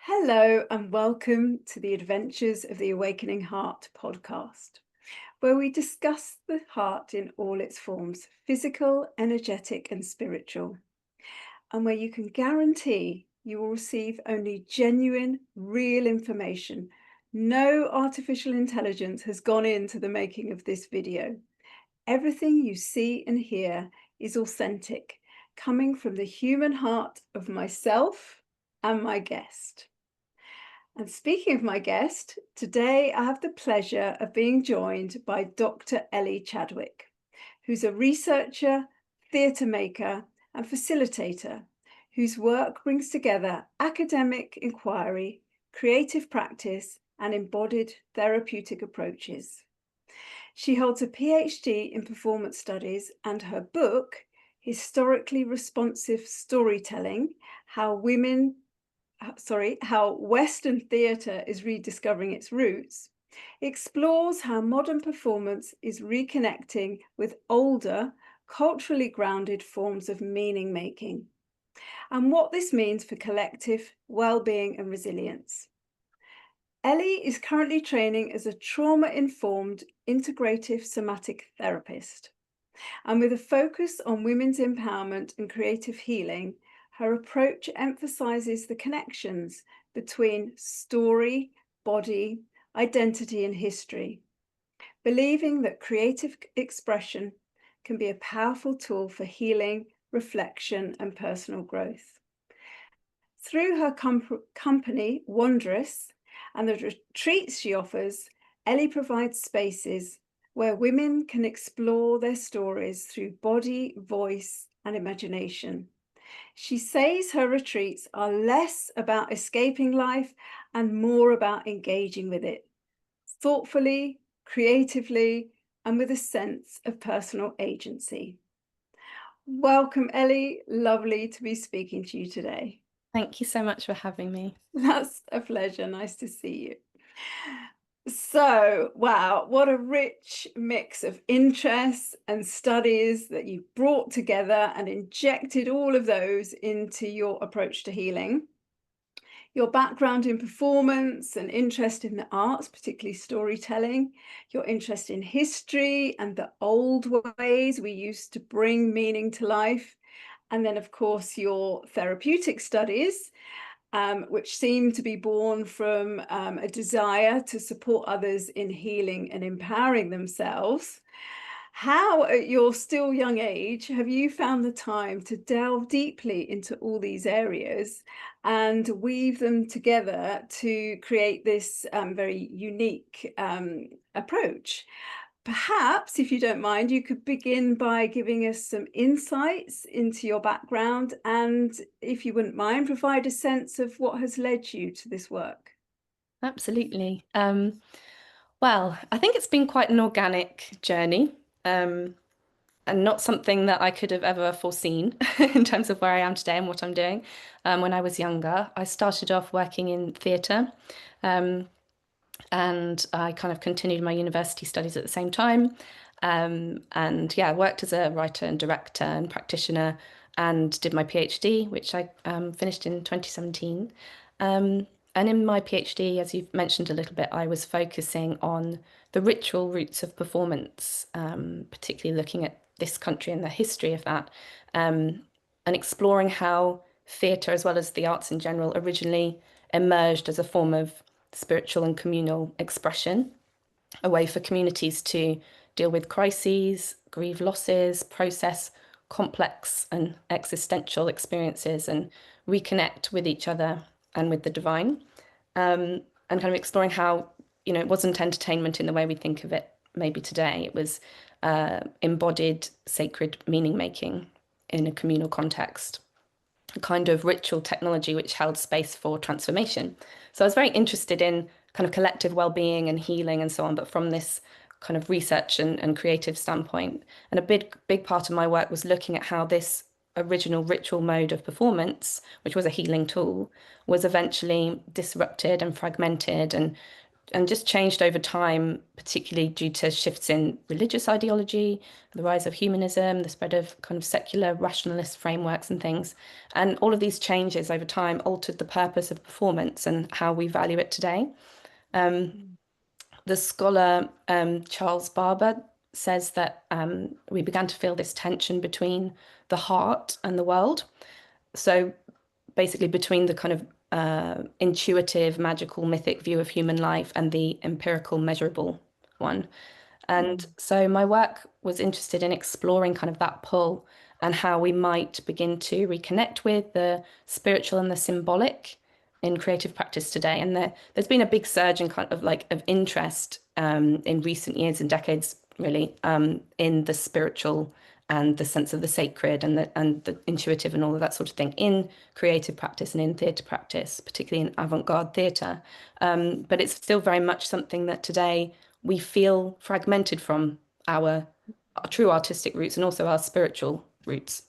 Hello, and welcome to the Adventures of the Awakening Heart podcast, where we discuss the heart in all its forms, physical, energetic, and spiritual, and where you can guarantee you will receive only genuine, real information. No artificial intelligence has gone into the making of this video. Everything you see and hear is authentic, coming from the human heart of myself and my guest. And speaking of my guest, today I have the pleasure of being joined by Dr. Ellie Chadwick, who's a researcher, theatre maker, and facilitator whose work brings together academic inquiry, creative practice, and embodied therapeutic approaches. She holds a PhD in performance studies, and her book, Historically Responsive Storytelling: How Western theatre is rediscovering its roots, explores how modern performance is reconnecting with older, culturally grounded forms of meaning making, and what this means for collective well-being and resilience. Ellie is currently training as a trauma-informed integrative somatic therapist, and with a focus on women's empowerment and creative healing, her approach emphasizes the connections between story, body, identity, and history, believing that creative expression can be a powerful tool for healing, reflection, and personal growth. Through her company, Wondrous, and the retreats she offers, Ellie provides spaces where women can explore their stories through body, voice, and imagination. She says her retreats are less about escaping life and more about engaging with it, thoughtfully, creatively, and with a sense of personal agency. Welcome, Ellie. Lovely to be speaking to you today. Thank you so much for having me. That's a pleasure. Nice to see you. So, wow, what a rich mix of interests and studies that you brought together and injected all of those into your approach to healing. Your background in performance and interest in the arts, particularly storytelling, your interest in history and the old ways we used to bring meaning to life, and then, of course, your therapeutic studies, which seem to be born from a desire to support others in healing and empowering themselves. How, at your still young age, have you found the time to delve deeply into all these areas and weave them together to create this very unique approach? Perhaps, if you don't mind, you could begin by giving us some insights into your background and, if you wouldn't mind, provide a sense of what has led you to this work. Absolutely. Well, I think it's been quite an organic journey, and not something that I could have ever foreseen in terms of where I am today and what I'm doing. When I was younger, I started off working in theatre, and I kind of continued my university studies at the same time. And yeah, I worked as a writer and director and practitioner and did my PhD, which I finished in 2017. And in my PhD, as you've mentioned a little bit, I was focusing on the ritual roots of performance, particularly looking at this country and the history of that, and exploring how theatre, as well as the arts in general, originally emerged as a form of spiritual and communal expression, a way for communities to deal with crises, grieve losses, process complex and existential experiences, and reconnect with each other and with the divine. And kind of exploring how, it wasn't entertainment in the way we think of it maybe today. It was embodied sacred meaning making in a communal context, a kind of ritual technology which held space for transformation. So I was very interested in kind of collective well-being and healing and so on, but from this kind of research and creative standpoint. And a big part of my work was looking at how this original ritual mode of performance, which was a healing tool, was eventually disrupted and fragmented and and just changed over time, particularly due to shifts in religious ideology, the rise of humanism, the spread of kind of secular rationalist frameworks and things. And all of these changes over time altered the purpose of performance and how we value it today. The scholar Charles Barber says that we began to feel this tension between the heart and the world. So basically between the kind of intuitive, magical, mythic view of human life and the empirical, measurable one. And so my work was interested in exploring kind of that pull and how we might begin to reconnect with the spiritual and the symbolic in creative practice today. And there's been a big surge in kind of like of interest in recent years and decades, really, in the spiritual and the sense of the sacred and the intuitive and all of that sort of thing in creative practice and in theatre practice, particularly in avant-garde theatre. But it's still very much something that today we feel fragmented from our true artistic roots and also our spiritual roots.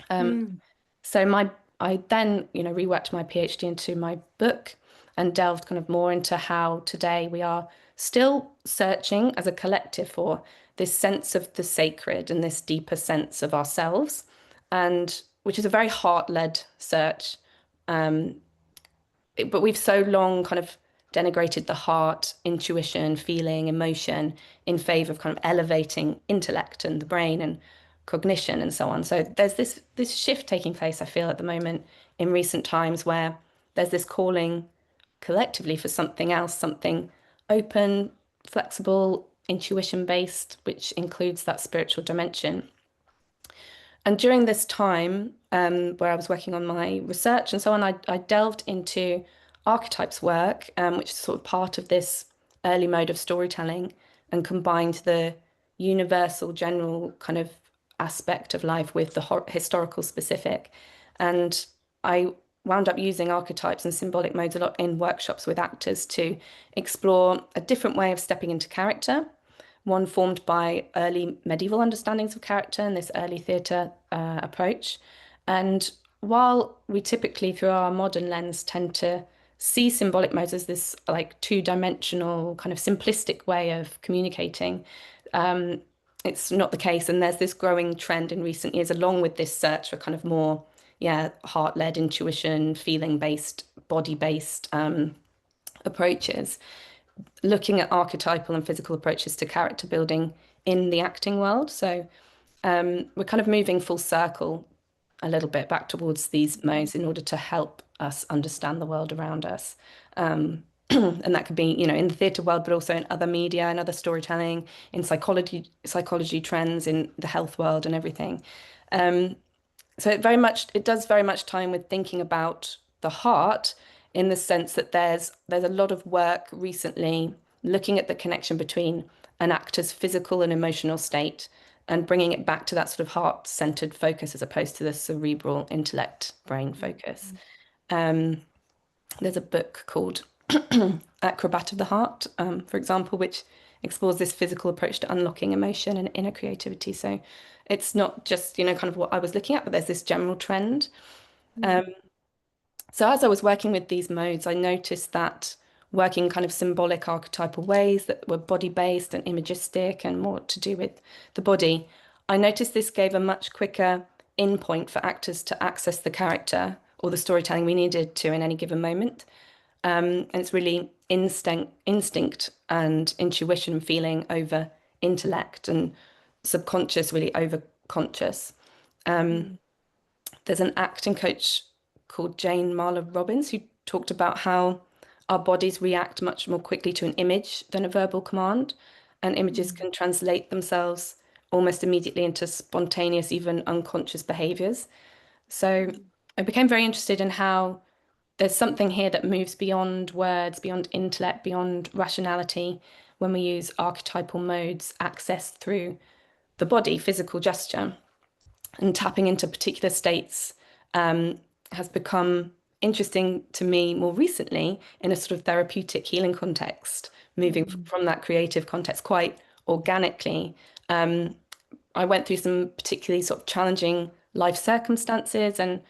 So I then, reworked my PhD into my book and delved kind of more into how today we are still searching as a collective for this sense of the sacred and this deeper sense of ourselves, and which is a very heart-led search. But we've so long kind of denigrated the heart, intuition, feeling, emotion in favor of kind of elevating intellect and the brain and cognition and so on. So there's this shift taking place, I feel, at the moment in recent times where there's this calling collectively for something else, something open, flexible, intuition based, which includes that spiritual dimension. And during this time, where I was working on my research and so on, I delved into archetypes work, which is sort of part of this early mode of storytelling, and combined the universal, general kind of aspect of life with the historical specific. And I wound up using archetypes and symbolic modes a lot in workshops with actors to explore a different way of stepping into character, one formed by early medieval understandings of character and this early theatre approach. And while we typically, through our modern lens, tend to see symbolic modes as this like two-dimensional kind of simplistic way of communicating, it's not the case. And there's this growing trend in recent years, along with this search for kind of more, heart-led intuition, feeling-based, body-based approaches, looking at archetypal and physical approaches to character building in the acting world. So we're kind of moving full circle a little bit back towards these modes in order to help us understand the world around us. And that could be, in the theatre world, but also in other media and other storytelling, in psychology trends, in the health world and everything. So it does very much tie in with thinking about the heart, in the sense that there's a lot of work recently looking at the connection between an actor's physical and emotional state and bringing it back to that sort of heart-centered focus as opposed to the cerebral intellect brain focus. There's a book called Acrobat of the Heart, for example, which explores this physical approach to unlocking emotion and inner creativity. So it's not just, kind of what I was looking at, but there's this general trend. So as I was working with these modes, I noticed that working kind of symbolic archetypal ways that were body-based and imagistic and more to do with the body, I noticed this gave a much quicker in point for actors to access the character or the storytelling we needed to in any given moment. And it's really instinct and intuition feeling over intellect and subconscious really over conscious. There's an acting coach called Jane Marla Robbins who talked about how our bodies react much more quickly to an image than a verbal command, and images can translate themselves almost immediately into spontaneous, even unconscious behaviors. So I became very interested in how there's something here that moves beyond words, beyond intellect, beyond rationality when we use archetypal modes accessed through the body, physical gesture. And tapping into particular states has become interesting to me more recently in a sort of therapeutic healing context, moving from that creative context quite organically. I went through some particularly sort of challenging life circumstances, and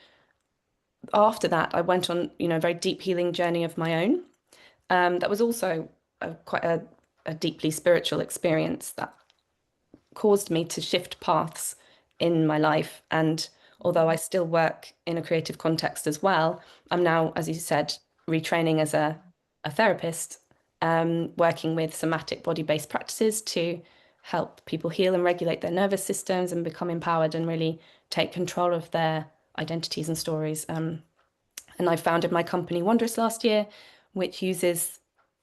after that, I went on, a very deep healing journey of my own. That was also quite a deeply spiritual experience that caused me to shift paths in my life. And although I still work in a creative context as well, I'm now, as you said, retraining as a therapist, working with somatic body-based practices to help people heal and regulate their nervous systems and become empowered and really take control of their identities and stories. And I founded my company Wondrous last year, which uses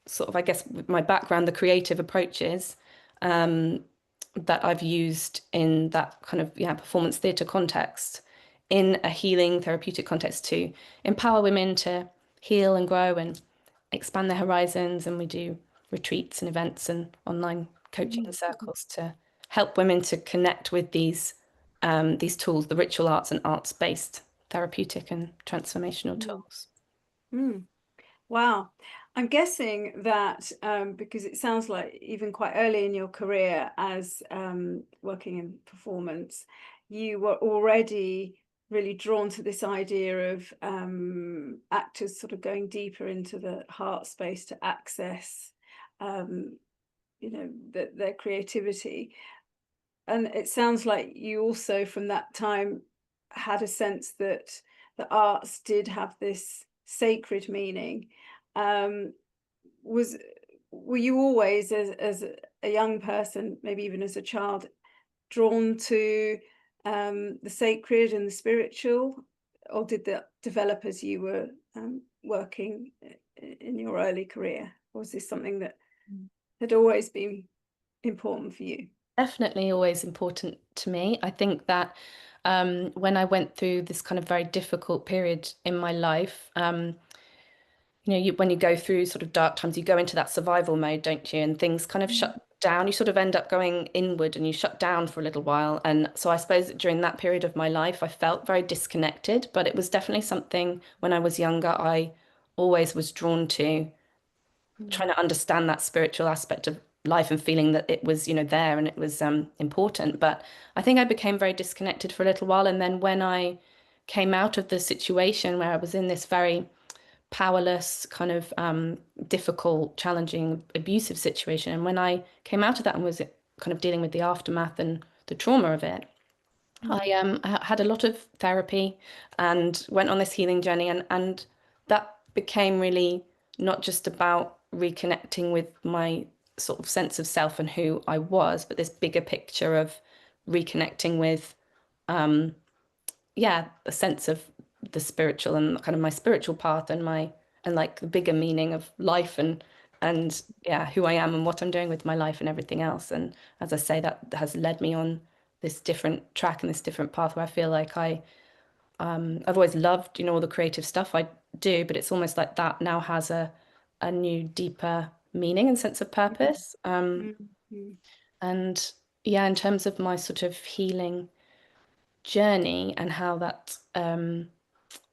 sort of, I guess, with my background, the creative approaches that I've used in that kind of performance theatre context, in a healing therapeutic context, to empower women to heal and grow and expand their horizons. And we do retreats and events and online coaching circles to help women to connect with these tools, the ritual arts and arts-based therapeutic and transformational tools. Mm. Wow. I'm guessing that because it sounds like even quite early in your career as working in performance, you were already really drawn to this idea of actors sort of going deeper into the heart space to access, their creativity. And it sounds like you also from that time had a sense that the arts did have this sacred meaning. Were you always, as a young person, maybe even as a child, drawn to the sacred and the spiritual, or did that develop as you were working in your early career? Or was this something that had always been important for you? Definitely always important to me. I think that when I went through this kind of very difficult period in my life, when you go through sort of dark times, you go into that survival mode, don't you? And things kind of shut down. You sort of end up going inward and you shut down for a little while. And so I suppose that during that period of my life, I felt very disconnected, but it was definitely something when I was younger, I always was drawn to trying to understand that spiritual aspect of life and feeling that it was, there and it was important. But I think I became very disconnected for a little while. And then when I came out of the situation where I was in this very powerless, kind of difficult, challenging, abusive situation, and when I came out of that and was kind of dealing with the aftermath and the trauma of it, I had a lot of therapy and went on this healing journey, and that became really not just about reconnecting with my sort of sense of self and who I was, but this bigger picture of reconnecting with a sense of the spiritual and kind of my spiritual path and like the bigger meaning of life and who I am and what I'm doing with my life and everything else. And as I say, that has led me on this different track and this different path where I feel like I've always loved, all the creative stuff I do, but it's almost like that now has a new, deeper meaning and sense of purpose. And in terms of my sort of healing journey and how that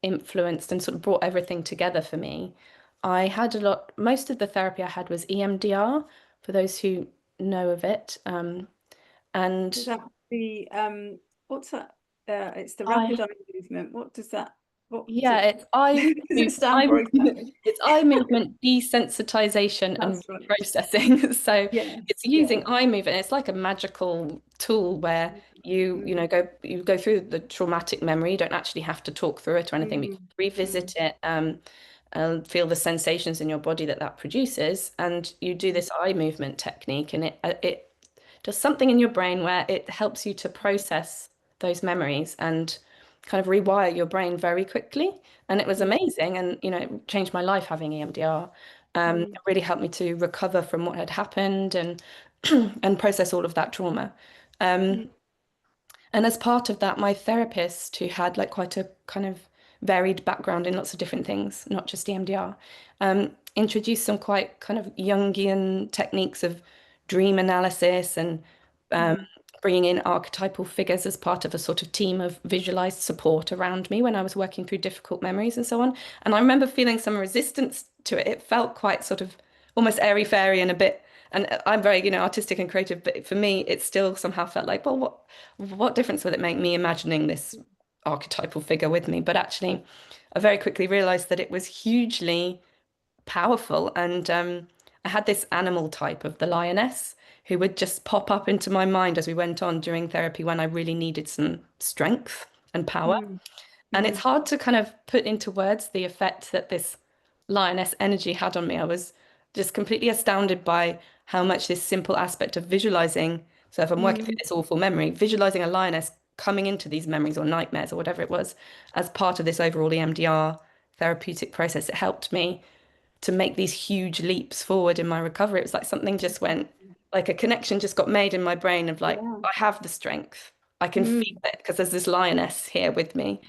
influenced and sort of brought everything together for me, most of the therapy I had was EMDR, for those who know of it. And Is that the what's that? It's the I rapid eye movement. What does Yeah, it's eye does it move, stand eye for exactly? it's eye movement desensitization and That's right. reprocessing. So Yes, it's yeah. using eye movement. It's like a magical tool where you go through the traumatic memory. You don't actually have to talk through it or anything. You can revisit it, and feel the sensations in your body that produces. And you do this eye movement technique, and it does something in your brain where it helps you to process those memories and kind of rewire your brain very quickly. And it was amazing. And, it changed my life having EMDR. It really helped me to recover from what had happened and and process all of that trauma. Um, and as part of that, my therapist, who had like quite a kind of varied background in lots of different things, not just EMDR, introduced some quite kind of Jungian techniques of dream analysis and bringing in archetypal figures as part of a sort of team of visualized support around me when I was working through difficult memories and so on. And I remember feeling some resistance to it. It felt quite sort of almost airy-fairy and a bit, and I'm very, artistic and creative, but for me, it still somehow felt like, well, what difference will it make me imagining this archetypal figure with me? But actually, I very quickly realized that it was hugely powerful and I had this animal type of the lioness who would just pop up into my mind as we went on during therapy when I really needed some strength and power. Mm, And it's mm, hard to kind of put into words the effect that this lioness energy had on me. I was just completely astounded by how much this simple aspect of visualizing. So if I'm working through mm, this awful memory, visualizing a lioness coming into these memories or nightmares or whatever it was as part of this overall EMDR therapeutic process, it helped me to make these huge leaps forward in my recovery. It was like something just went, like a connection just got made in my brain of like, yeah. I have the strength. I can feel Mm, it because there's this lioness here with me.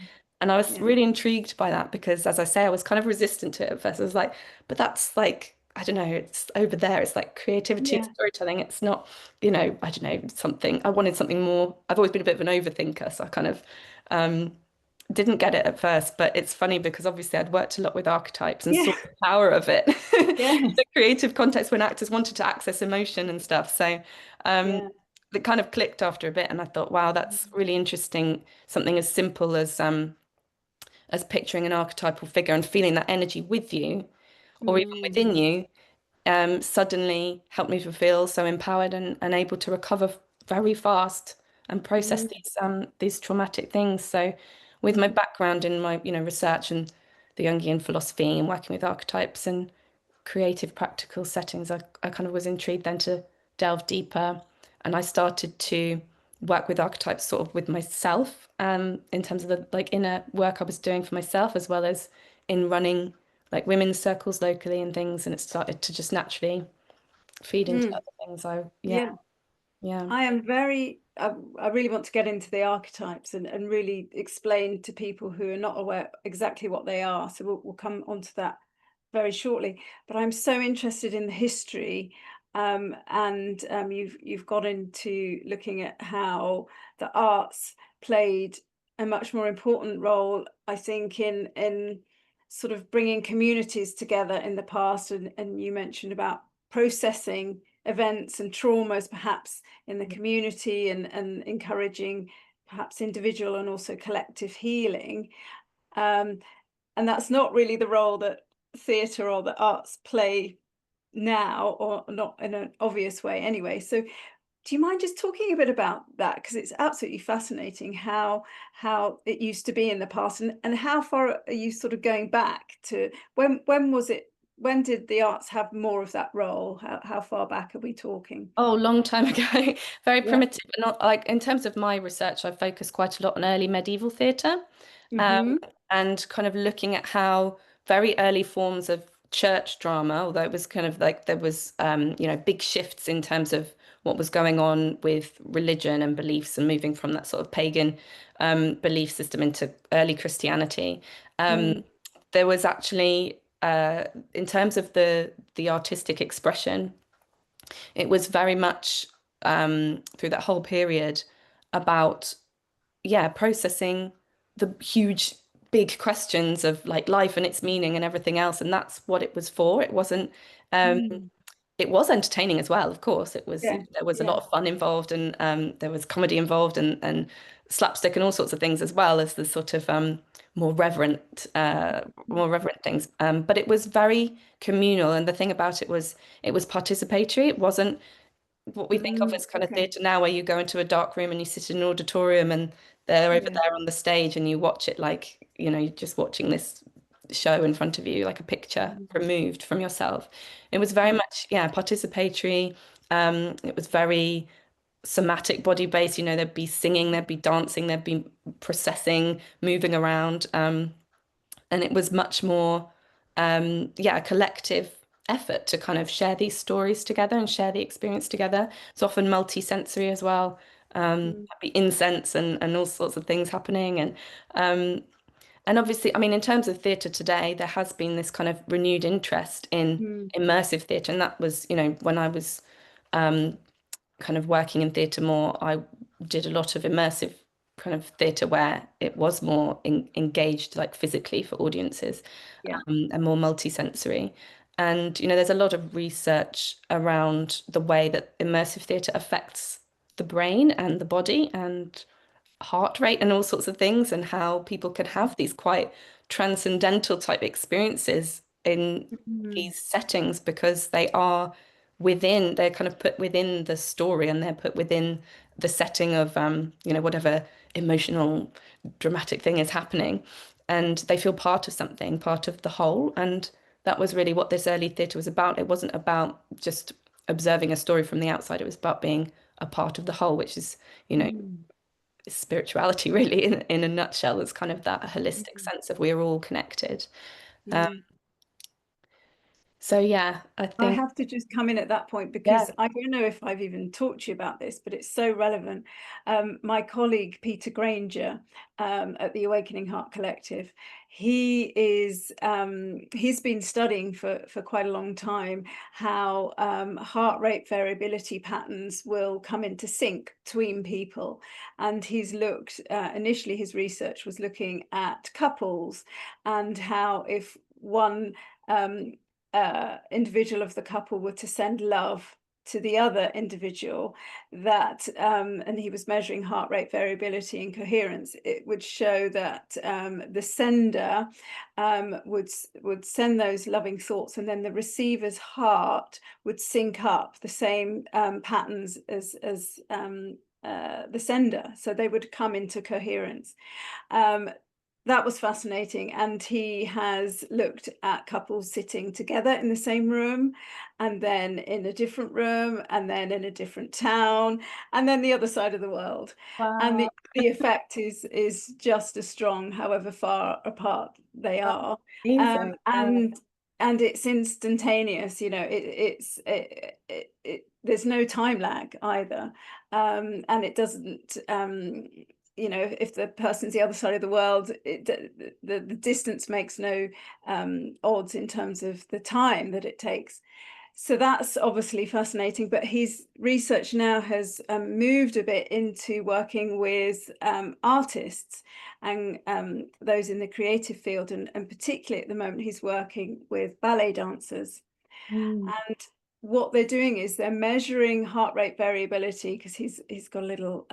And I was yeah. really intrigued by that because, as I say, I was kind of resistant to it at first. I was like, but that's like, I don't know, it's over there. It's like creativity and Yeah. storytelling. It's not, you know, I don't know, something. I wanted something more. I've always been a bit of an overthinker. So I kind of um, didn't get it at first, but it's funny because obviously I'd worked a lot with archetypes and saw Yeah. the power of it in Yes. the creative context when actors wanted to access emotion and stuff. So um, Yeah. it kind of clicked after a bit, and I thought, wow, that's really interesting. Something as simple as picturing an archetypal figure and feeling that energy with you, or even within Mm, you, suddenly helped me to feel so empowered and able to recover very fast and process mm, these traumatic things. So, with my mm, background in my research and the Jungian philosophy and working with archetypes and creative practical settings, I kind of was intrigued then to delve deeper, and I started to work with archetypes sort of with myself, in terms of the like inner work I was doing for myself as well as in running like women's circles locally and things, and it started to just naturally feed into mm. other things. I yeah, Yeah. yeah. I am very, I really want to get into the archetypes and really explain to people who are not aware exactly what they are. So we'll come onto that very shortly. But I'm so interested in the history, and you've got into looking at how the arts played a much more important role, I think, in sort of bringing communities together in the past. And you mentioned about processing events and traumas, perhaps in the community, and encouraging perhaps individual and also collective healing. Um, and that's not really the role that theatre or the arts play now, or not in an obvious way anyway. So do you mind just talking a bit about that? Because it's absolutely fascinating how it used to be in the past, and how far are you sort of going back to when was it, when did the arts have more of that role? How far back are we talking? Oh, long time ago. Very Yeah. primitive, but not like in terms of my research, I focused quite a lot on early medieval theatre. Mm-hmm. And kind of looking at how very early forms of church drama, although it was kind of like there was, big shifts in terms of what was going on with religion and beliefs and moving from that sort of pagan belief system into early Christianity. Um, Mm, there was actually, in terms of the artistic expression, it was very much through that whole period about processing the huge, big questions of like life and its meaning and everything else. And that's what it was for. It wasn't, um, mm. it was entertaining as well, of course. It was, Yeah, there was a lot yeah. of fun involved and there was comedy involved and slapstick and all sorts of things as well as the sort of more reverent, more reverent things. But it was very communal. And the thing about it was participatory. It wasn't what we think of Mm, as kind of okay. theatre now, where you go into a dark room and you sit in an auditorium and they're over Yeah. there on the stage and you watch it like, you're just watching this show in front of you, like a picture Mm, removed from yourself. It was very mm, much, participatory. It was very somatic body based, there'd be singing, there'd be dancing, there'd be processing, moving around. And it was much more a collective effort to kind of share these stories together and share the experience together. It's often multi-sensory as well. mm, There'd be incense and all sorts of things happening um and obviously, I mean, in terms of theatre today, there has been this kind of renewed interest in mm, immersive theatre, and that was, when I was kind of working in theatre more, I did a lot of immersive kind of theatre where it was more engaged, like physically for audiences, yeah. and more multisensory. And there's a lot of research around the way that immersive theatre affects the brain and the body and heart rate and all sorts of things, and how people can have these quite transcendental type experiences in Mm. these settings because they're kind of put within the story and they're put within the setting of whatever emotional dramatic thing is happening, and they feel part of something, part of the whole. And that was really what this early theatre was about. It wasn't about just observing a story from the outside. It was about being a part of the whole, which is, Mm. spirituality really in a nutshell. It's kind of that holistic Mm. sense of we're all connected. Um, Mm. so yeah, I I think, have to just come in at that point yeah. because I don't know if I've even talked to you about this, but it's so relevant. My colleague Peter Granger at the Awakening Heart Collective, he's been studying for quite a long time how heart rate variability patterns will come into sync between people, and he's looked initially his research was looking at couples and how if one individual of the couple were to send love to the other individual, that and he was measuring heart rate variability and coherence, it would show that the sender would send those loving thoughts, and then the receiver's heart would sync up the same patterns as the sender, so they would come into coherence. That was fascinating. And he has looked at couples sitting together in the same room, and then in a different room, and then in a different town, and then the other side of the world. And Wow. the effect is just as strong, however far apart they That's are. amazing. Yeah. And it's instantaneous, there's no time lag either. And it doesn't if the person's the other side of the world, the distance makes no odds in terms of the time that it takes. So that's obviously fascinating, but his research now has moved a bit into working with artists and those in the creative field, and particularly at the moment he's working with ballet dancers. Mm. And what they're doing is they're measuring heart rate variability, because he's got a little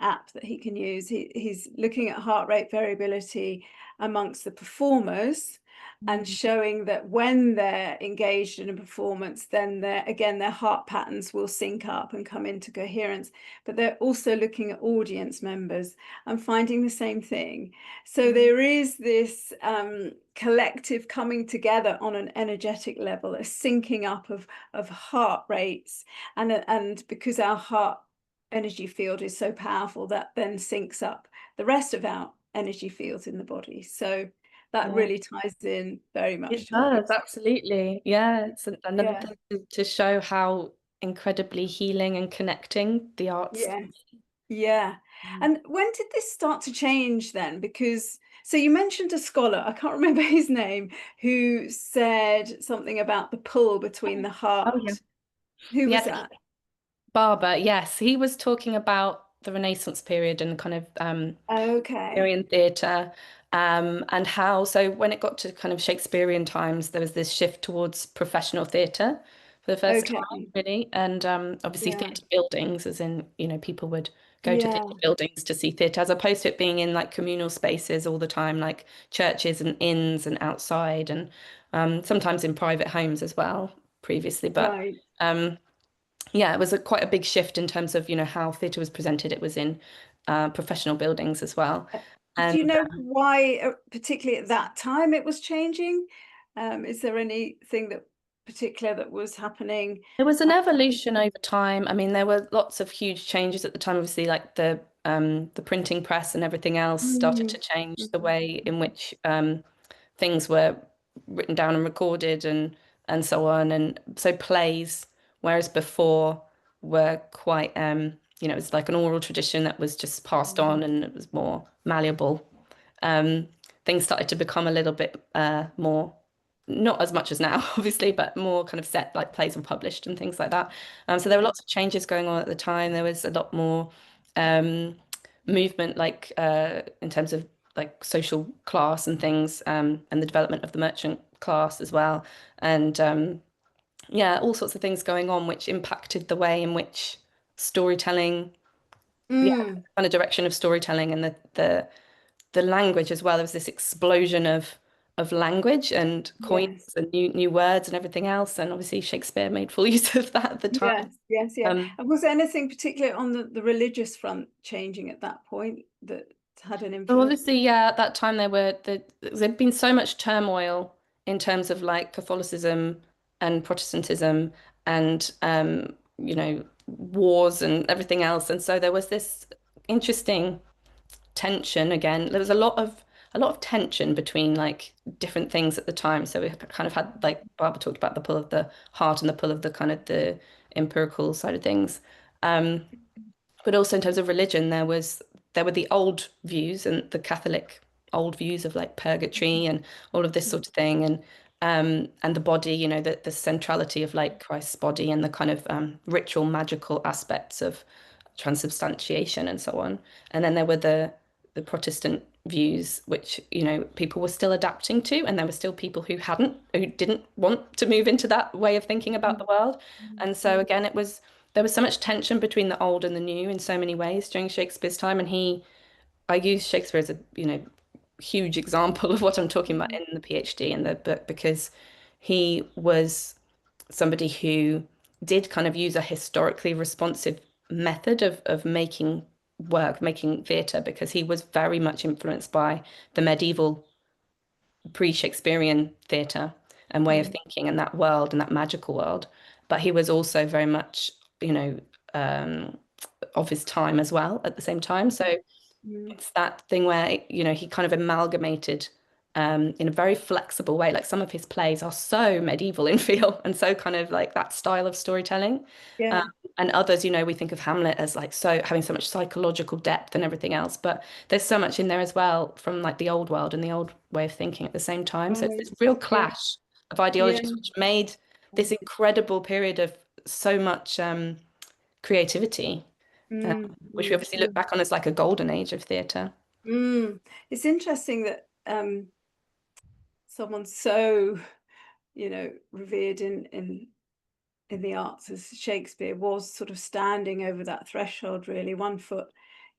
app that he can use. He's looking at heart rate variability amongst the performers and Mm. showing that when they're engaged in a performance, then their heart patterns will sync up and come into coherence. But they're also looking at audience members and finding the same thing. So there is this collective coming together on an energetic level, a syncing up of heart rates, and because our heart energy field is so powerful, that then syncs up the rest of our energy fields in the body. So that Yeah. really ties in very much It to what you're does, absolutely. Yeah, it's another saying. thing to show how incredibly healing and connecting the arts. Yeah, yeah. Mm. And when did this start to change then? Because so you mentioned a scholar, I can't remember his name, who said something about the pull between the Oh, yeah. heart. Who was Yeah, that? Barber, yes. He was talking about the Renaissance period and kind of Okay. Shakespearean theatre, and how, so when it got to kind of Shakespearean times, there was this shift towards professional theatre for the first time, Okay. really. And obviously Yeah. theatre buildings, as in, people would go to Yeah. theatre buildings to see theatre, as opposed to it being in like communal spaces all the time, like churches and inns and outside, and sometimes in private homes as well previously. But Right. um, yeah, it was quite a big shift in terms of, how theatre was presented. It was in professional buildings as well. Do And you know why, particularly at that time, it was changing? Is there anything that particular that was happening? it was an Uh, evolution over time. I mean, there were lots of huge changes at the time. Obviously, like the printing press and everything else started mm, to change the mhm, way in which things were written down and recorded and so on. And so plays, whereas before were quite it was like an oral tradition that was just passed on and it was more malleable. um, Things started to become a little bit more, not as much as now, obviously, but more kind of set, like plays were published and things like that. So there were yeah, lots of changes going on at the time. There was a lot more um, movement, like in terms of like social class and things, and the development of the merchant class as well. And yeah, all sorts of things going on, which impacted the way in which storytelling, yeah, mm, kind of direction of storytelling and the language as well. There was this explosion of of language and coins Yes. and new words and everything else. And obviously Shakespeare made full use of that at the time. Yes, yes, yeah. And was there anything particular on the religious front changing at that point that had an So influence? obviously, yeah, at that time there'd been so much turmoil in terms of like Catholicism and Protestantism and wars and everything else. And so there was this interesting tension again. There was a lot of tension between like different things at the time. So we kind of had, like Barbara talked about, the pull of the heart and the pull of the kind of the empirical side of things. Um, but also in terms of religion, there were the old views and the Catholic old views of like purgatory and all of this sort of thing, and the body, the centrality of like Christ's body and the kind of ritual magical aspects of transubstantiation and so on. And then there were the Protestant views, which, people were still adapting to, and there were still people who didn't want to move into that way of thinking about the world. And so again, there was so much tension between the old and the new in so many ways during Shakespeare's time. And I use Shakespeare as a, huge example of what I'm talking about in the PhD and the book, because he was somebody who did kind of use a historically responsive method of making work, making theatre, because he was very much influenced by the medieval pre-Shakespearean theatre and way of thinking and that world and that magical world. But he was also very much, um, of his time as well at the same time. So Mm. it's that thing where, he kind of amalgamated in a very flexible way. Like some of his plays are so medieval in feel and so kind of like that style of storytelling. Um, Yeah. and others, we think of Hamlet as like so having so much psychological depth and everything else, but there's so much in there as well from like the old world and the old way of thinking at the same time. So it's Right. this real Yeah. clash of Yeah. ideologies, which made this incredible period of so much creativity, uh, Mm, which we mm, obviously look mm, back on as like a golden age of theatre. mm. It's interesting that someone so, revered in the arts as Shakespeare was sort of standing over that threshold, really, one foot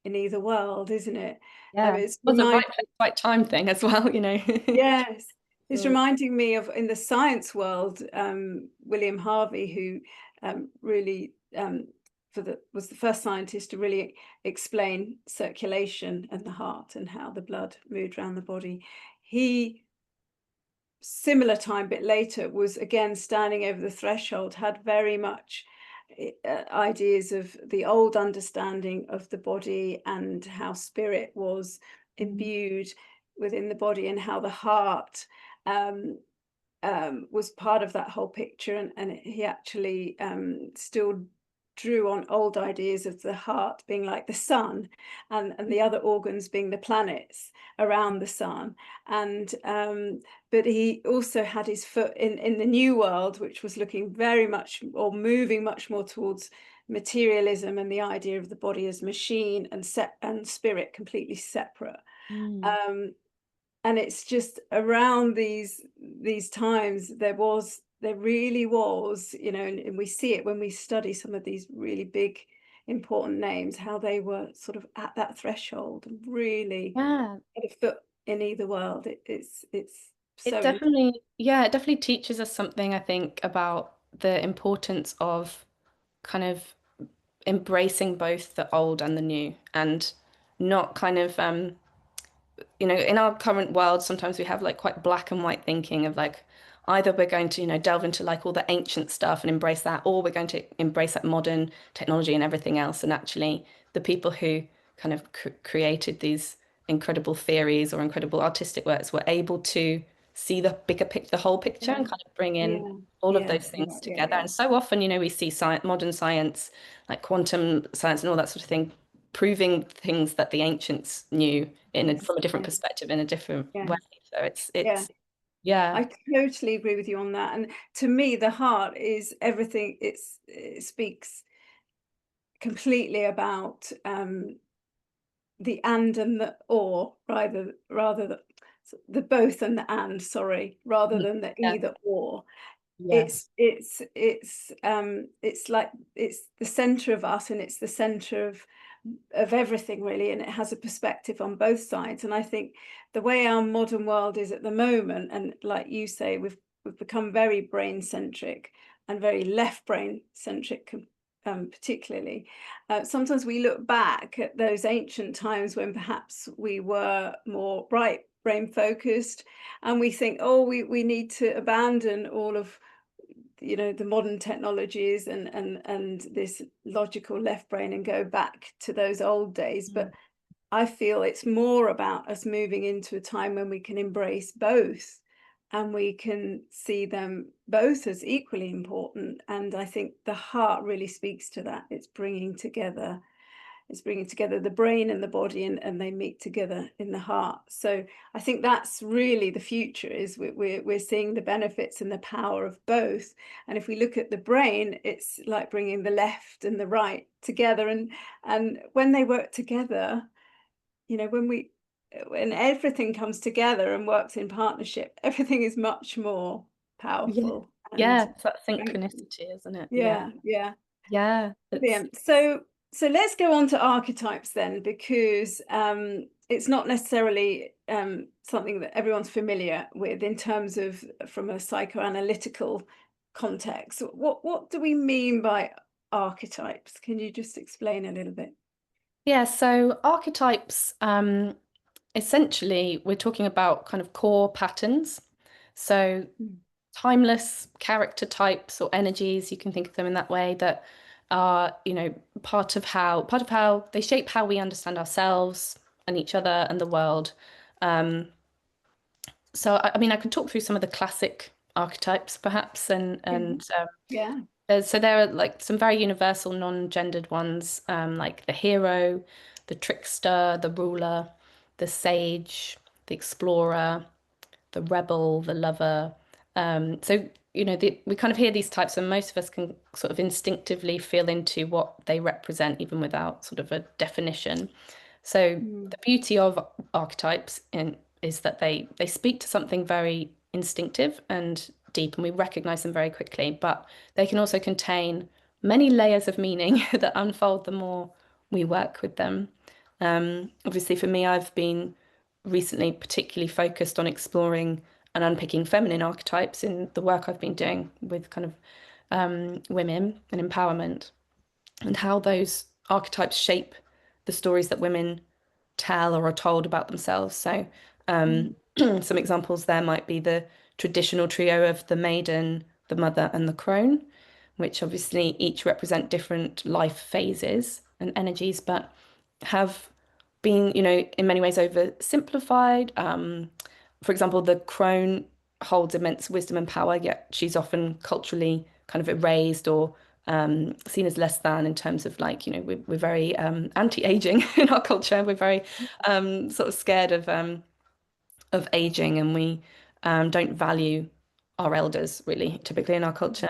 in either world, isn't it? Yeah, it It's was a right remind place, right time thing as well. Yes, it's Sure. reminding me of in the science world, William Harvey, who really was the first scientist to really explain circulation and the heart and how the blood moved around the body. He, similar time, bit later, was again standing over the threshold, had very much ideas of the old understanding of the body and how spirit was Mm. imbued within the body and how the heart um, was part of that whole picture. And he actually still drew on old ideas of the heart being like the sun and the other organs being the planets around the sun. And but he also had his foot in the new world, which was looking very much or moving much more towards materialism and the idea of the body as machine and spirit completely separate. Mm. Um, and it's just around these times there really was, and we see it when we study some of these really big important names, how they were sort of at that threshold and really Yeah, had a foot in either world. It's it so definitely, yeah, it definitely teaches us something, I think, about the importance of kind of embracing both the old and the new, and not kind of in our current world, sometimes we have like quite black and white thinking of like either we're going to, delve into like all the ancient stuff and embrace that, or we're going to embrace that modern technology and everything else. And actually, the people who kind of created these incredible theories or incredible artistic works were able to see the bigger picture, the whole picture, yeah, and kind of bring in yeah, all of yeah, those yeah, things yeah, together. yeah. And so often, we see science, modern science, like quantum science and all that sort of thing, proving things that the ancients knew Yes, from a different yes, perspective in a different way. yes, So it's yeah. it's yeah, I totally agree with you on that. And to me, the heart is everything. It speaks completely about the and the or, rather the both and the and, sorry, rather mm, than the yeah, either or. yes, It's like it's the center of us and it's the center of of everything really, and it has a perspective on both sides. And I think the way our modern world is at the moment, and like you say, we've become very brain centric and very left brain centric, particularly. Sometimes we look back at those ancient times when perhaps we were more right brain focused, and we think, oh, we need to abandon all of, you know, the modern technologies and this logical left brain and go back to those old days. But I feel it's more about us moving into a time when we can embrace both, and we can see them both as equally important. And I think the heart really speaks to that. It's bringing together the brain and the body, and they meet together in the heart. So I think that's really the future, is we're seeing the benefits and the power of both. And if we look at the brain, it's like bringing the left and the right together, and when they work together, you know, when everything comes together and works in partnership, everything is much more powerful. Yeah, And it's that synchronicity, isn't it? yeah. Yeah, Brilliant. So let's go on to archetypes then, because it's not necessarily something that everyone's familiar with in terms of from a psychoanalytical context. What do we mean by archetypes? Can you just explain a little bit? yeah. So archetypes, essentially, we're talking about kind of core patterns. So Mm. timeless character types or energies, you can think of them in that way, that are, you know, part of how they shape how we understand ourselves and each other and the world. Um, so I mean, I could talk through some of the classic archetypes perhaps, Yeah. so there are like some very universal non-gendered ones, like the hero, the trickster, the ruler, the sage, the explorer, the rebel, the lover. So, you know, we kind of hear these types, and most of us can sort of instinctively feel into what they represent, even without sort of a definition. So, Mm. the beauty of archetypes is that they speak to something very instinctive and deep, and we recognize them very quickly, but they can also contain many layers of meaning that unfold the more we work with them. Obviously, for me, I've been recently particularly focused on exploring and unpicking feminine archetypes in the work I've been doing with kind of women and empowerment, and how those archetypes shape the stories that women tell or are told about themselves. So, Mm. some examples there might be the traditional trio of the maiden, the mother, and the crone, which obviously each represent different life phases and energies, but have been, you know, in many ways oversimplified. For example, the crone holds immense wisdom and power, yet she's often culturally kind of erased or seen as less than, in terms of, like, you know, we're very anti-aging in our culture. We're very sort of scared of aging, and we don't value our elders really, typically in our culture.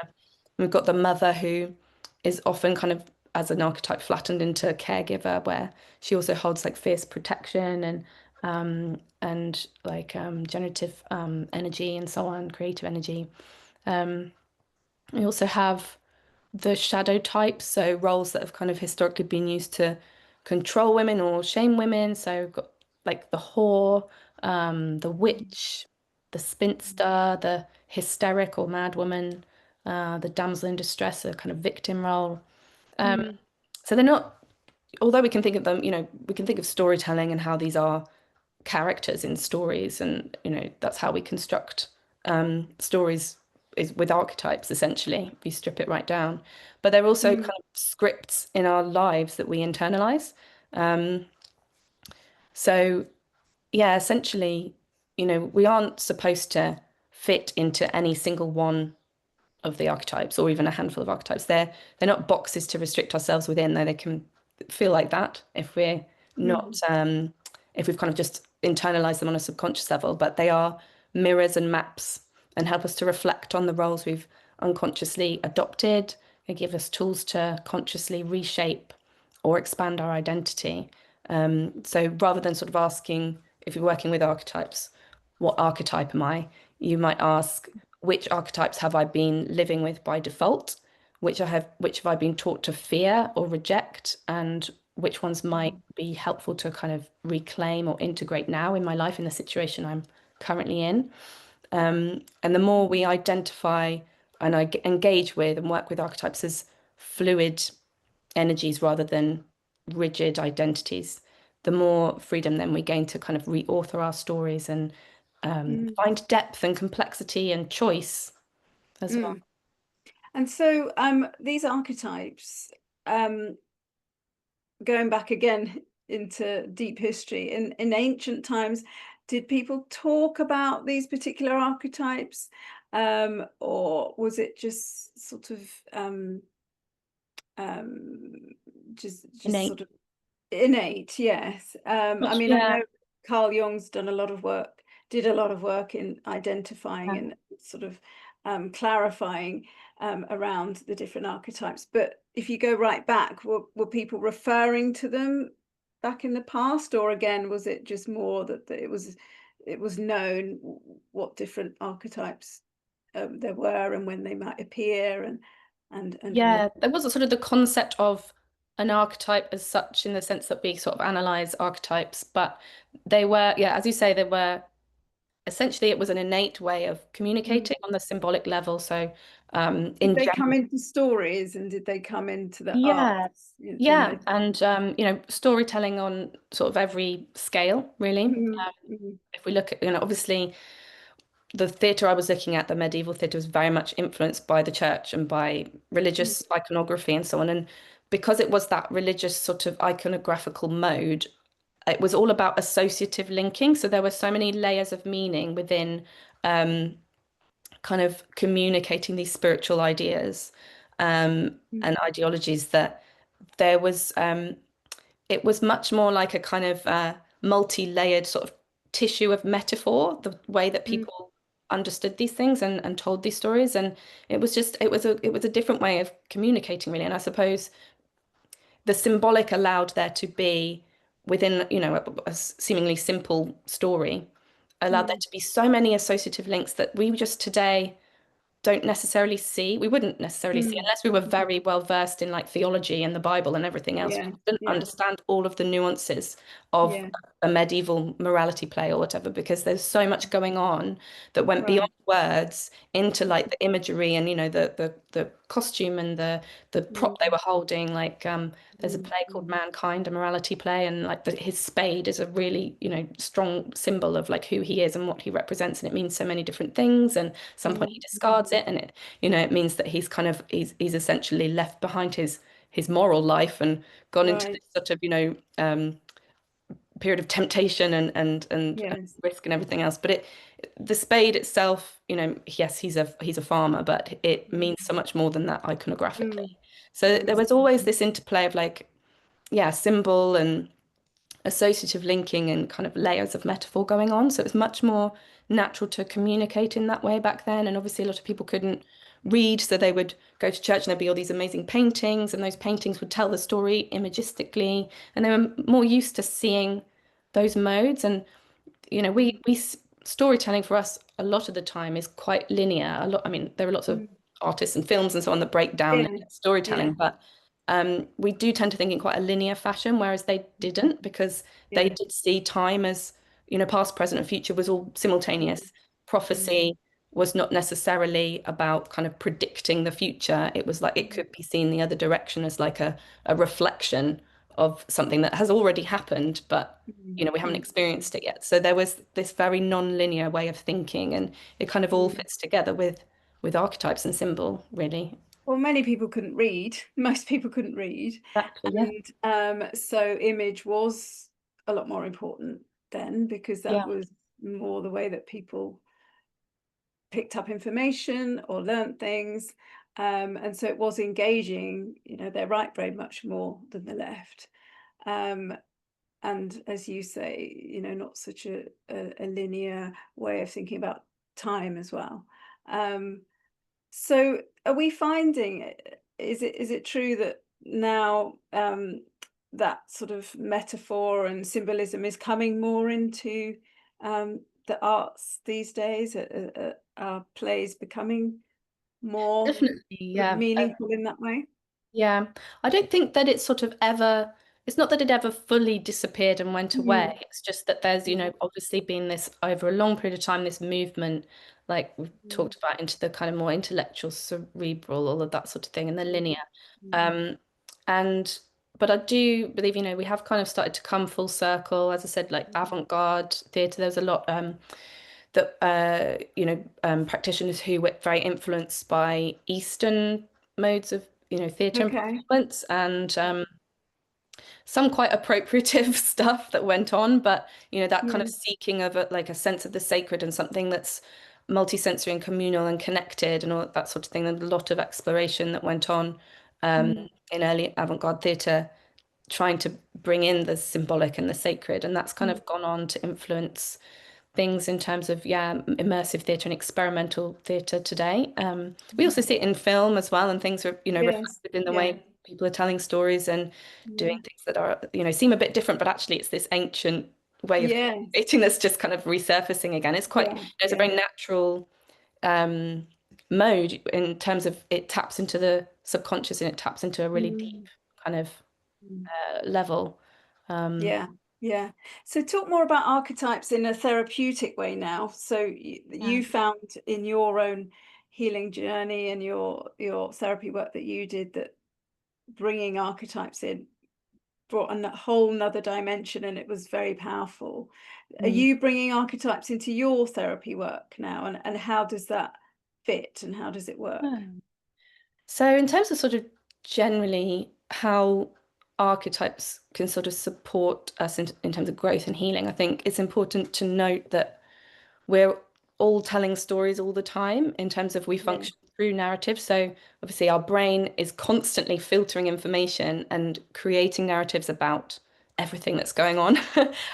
We've got the mother, who is often kind of as an archetype flattened into a caregiver, where she also holds like fierce protection and like generative energy and so on, creative energy. We also have the shadow types, so roles that have kind of historically been used to control women or shame women. So we've got like the whore, the witch, the spinster, the hysteric or mad woman, the damsel in distress, a kind of victim role. Mm. So they're not, although we can think of them, you know, we can think of storytelling and how these are characters in stories, and, you know, that's how we construct stories, is with archetypes, essentially, if you strip it right down. But they're also kind Mm. of scripts in our lives that we internalize. Um, so yeah, essentially, you know, we aren't supposed to fit into any single one of the archetypes, or even a handful of archetypes. They're not boxes to restrict ourselves within, though they can feel like that if we're not Mm. if we've kind of just internalized them on a subconscious level. But they are mirrors and maps, and help us to reflect on the roles we've unconsciously adopted. They give us tools to consciously reshape or expand our identity. So rather than sort of asking, if you're working with archetypes, what archetype am I? You might ask, which archetypes have I been living with by default? Which have I been taught to fear or reject? And which ones might be helpful to kind of reclaim or integrate now in my life in the situation I'm currently in. And the more we identify and engage with and work with archetypes as fluid energies rather than rigid identities, the more freedom then we gain to kind of reauthor our stories and Mm, find depth and complexity and choice as well. mm. And so these archetypes, um, going back again into deep history, in ancient times, did people talk about these particular archetypes, or was it just sort of um, just Innate. sort of innate? Yes. I mean, I Yeah. know Carl Jung's done a lot of work, did a lot of work in identifying and sort of clarifying around the different archetypes. But if you go right back, were people referring to them back in the past, or again, was it just more that it was known what different archetypes there were and when they might appear and Yeah, there wasn't sort of the concept of an archetype as such in the sense that we sort of analyze archetypes, but they were, yeah, as you say, they were essentially it was an innate way of Mm. communicating on the symbolic level. So, Did in they come general, into stories and did they come into the yeah, arts in yeah, the and storytelling on sort of every scale, really. mm, mm, If we look at, obviously the theatre I was looking at, the medieval theatre, was very much influenced by the church and by mm, religious iconography and so on. And because it was that religious sort of iconographical mode, it was all about associative linking. So there were so many layers of meaning within kind of communicating these spiritual ideas mm, and ideologies that there was it was much more like a kind of multi-layered sort of tissue of metaphor, the way that mm, people understood these things and told these stories. And it was just it was a different way of communicating, really. And I suppose the symbolic allowed there to be within, a seemingly simple story, allowed there mm. to be so many associative links that we just today don't necessarily see. We wouldn't necessarily see Mm. unless we were very well versed in like theology and the Bible and everything else. We Yeah, didn't yeah, understand all of the nuances of yeah, a medieval morality play or whatever, because there's so much going on that went beyond right. words into like the imagery and the costume and the Mm, prop they were holding. Like there's a mm, play called mm, Mankind, a morality play, and like his spade is a really strong symbol of like who he is and what he represents, and it means so many different things. And at some point he mm, discards it, and it means that he's essentially left behind his moral life and gone into right. this sort of period of temptation and Yes. risk and everything else. But the spade itself, yes, he's a farmer, but it Mm, means so much more than that iconographically. mm, So there mm, was always this interplay of like, yeah, symbol and associative linking and kind of layers of metaphor going on. So it was much more natural to communicate in that way back then. And obviously, a lot of people couldn't read, so they would go to church and there'd be all these amazing paintings, and those paintings would tell the story imagistically. And they were more used to seeing those modes. And mm, storytelling for us a lot of the time is quite linear. I mean, there are lots of mm. artists and films and so on that break down Yeah, linear yeah, storytelling, but we do tend to think in quite a linear fashion, whereas they didn't, because they yeah. did see time as, past, present, and future was all Mm, simultaneous. mm, Prophecy was not necessarily about kind of predicting the future. It was like it mm, could be seen the other direction as like a reflection of something that has already happened, but mm, we haven't mm, experienced it yet. So there was this very non-linear way of thinking, and it kind of all mm. fits together with archetypes and symbol, really. Well, many people couldn't read. Most people couldn't read. Exactly, yeah. And so image was a lot more important then because that Yeah. was more the way that people picked up information or learnt things. And so it was engaging, their right brain much more than the left. Um, and as you say, not such a linear way of thinking about time as well. Um, so are we finding, is it true that now that sort of metaphor and symbolism is coming more into the arts these days? Are plays becoming more Definitely, sort of yeah. meaningful in that way? Yeah. I don't think that it's sort of ever it's not that it ever fully disappeared and went away. Mm. It's just that there's, Yeah. obviously been this over a long period of time, this movement, like we've Mm. talked about, into the kind of more intellectual, cerebral, all of that sort of thing, and the linear. Mm. Um, and but I do believe, we have kind of started to come full circle. As I said, like avant-garde theatre, there's a lot that practitioners who were very influenced by Eastern modes of, theatre and Okay. performance, and some quite appropriative stuff that went on, but that kind Yeah. of seeking of like a sense of the sacred and something that's multisensory and communal and connected and all that sort of thing. And a lot of exploration that went on Mm. in early avant-garde theatre, trying to bring in the symbolic and the sacred, and that's kind Mm. of gone on to influence things in terms of, immersive theatre and experimental theatre today. We also see it in film as well, and things are, Yes. reflected in the Yeah. way people are telling stories and doing Yeah. things that are, seem a bit different, but actually it's this ancient way of Yes. communicating that's just kind of resurfacing again. It's quite, Yeah. it's a Yeah. very natural um, mode in terms of it taps into the subconscious and it taps into a really deep Mm. kind of Mm. level. Um, Yeah. Yeah. So talk more about archetypes in a therapeutic way now. So yeah. you found in your own healing journey and your therapy work that you did that bringing archetypes in brought a whole nother dimension, and it was very powerful. Are Mm. you bringing archetypes into your therapy work now, and how does that fit and how does it work? Yeah. So, in terms of sort of generally how archetypes can sort of support us in terms of growth and healing, I think it's important to note that we're all telling stories all the time in terms of we Yeah. function through narrative. So, obviously, our brain is constantly filtering information and creating narratives about everything that's going on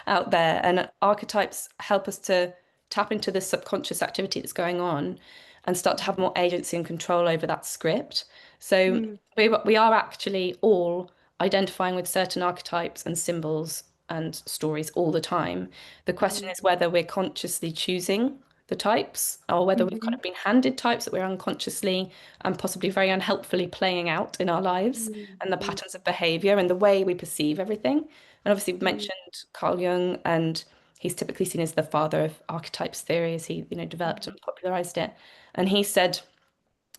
out there. And archetypes help us to tap into the subconscious activity that's going on and start to have more agency and control over that script. So Mm. we are actually all identifying with certain archetypes and symbols and stories all the time. The question Mm. is whether we're consciously choosing the types or whether we've kind Mhm. of been handed types that we're unconsciously and possibly very unhelpfully playing out in our lives, Mm. and the Mm. patterns of behavior and the way we perceive everything. And obviously, we've Mm. mentioned Carl Jung, and he's typically seen as the father of archetypes theory, as he, developed and popularized it. And he said,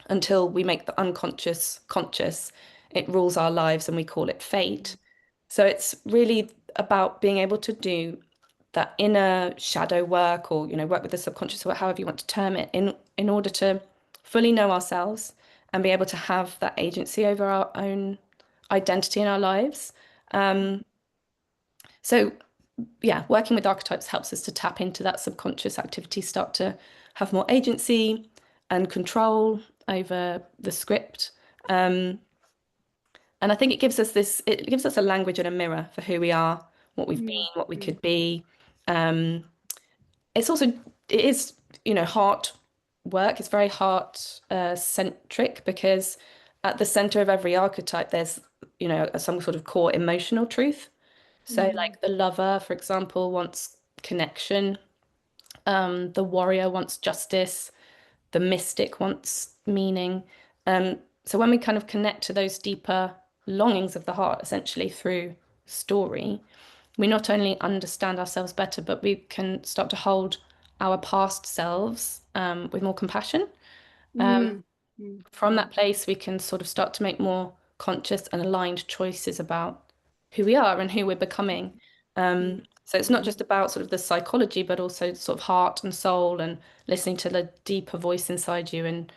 until we make the unconscious conscious, it rules our lives and we call it fate. So it's really about being able to do that inner shadow work, or work with the subconscious, or however you want to term it, in order to fully know ourselves and be able to have that agency over our own identity in our lives. Um, so yeah, working with archetypes helps us to tap into that subconscious activity, start to have more agency and control over the script. Um, and I think it gives us a language and a mirror for who we are, what we've been, Mm. what we Mm. could be. Um, it's also, it is, heart work. It's very heart centric, because at the center of every archetype, there's, some sort of core emotional truth. So, Mm. like the lover, for example, wants connection. The warrior wants justice. The mystic wants meaning. So when we kind of connect to those deeper longings of the heart, essentially through story, we not only understand ourselves better, but we can start to hold our past selves with more compassion. Mm. Mm. From Mm. that place, we can sort of start to make more conscious and aligned choices about who we are and who we're becoming. Mm. So it's not Mm. just about sort of the psychology, but also sort of heart and soul, and listening to the deeper voice inside you, and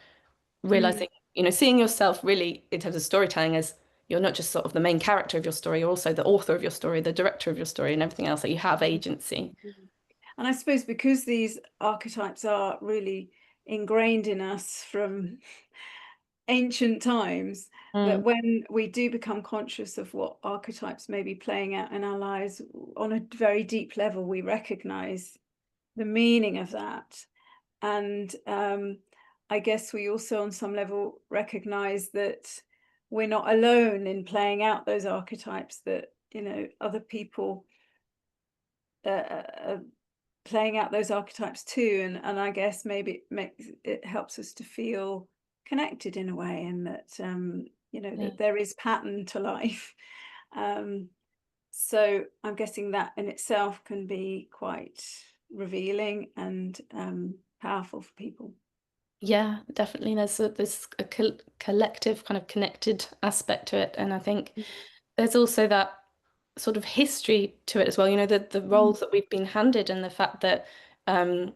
Mm. realizing, seeing yourself really in terms of storytelling as you're not just sort of the main character of your story, you're also the author of your story, the director of your story, and everything else, that you have agency. Mm. And I suppose because these archetypes are really ingrained in us from ancient times, that Mm, when we do become conscious of what archetypes may be playing out in our lives on a very deep level, we recognize the meaning of that. And I guess we also, on some level, recognize that we're not alone in playing out those archetypes, that, other people are playing out those archetypes too. And I guess maybe it helps us to feel connected in a way, and that, yeah. that there is pattern to life. Um, So I'm guessing that in itself can be quite revealing and powerful for people. Yeah, definitely. There's a collective kind of connected aspect to it, and I think there's also that sort of history to it as well. You know, the Mm. roles that we've been handed, and the fact that um,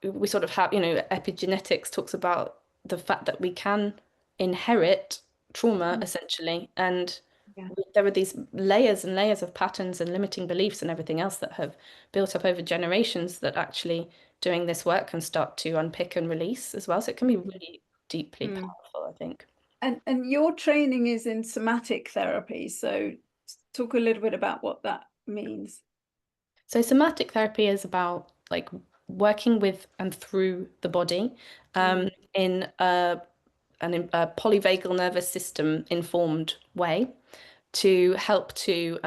we sort of have, you know, epigenetics talks about the fact that we can inherit trauma Mm. essentially, and Yeah. there are these layers and layers of patterns and limiting beliefs and everything else that have built up over generations that actually doing this work can start to unpick and release as well. So it can be really deeply Mm. powerful, I think. And your training is in somatic therapy, so talk a little bit about what that means. So somatic therapy is about like working with and through the body Mm. in a polyvagal nervous system informed way to help to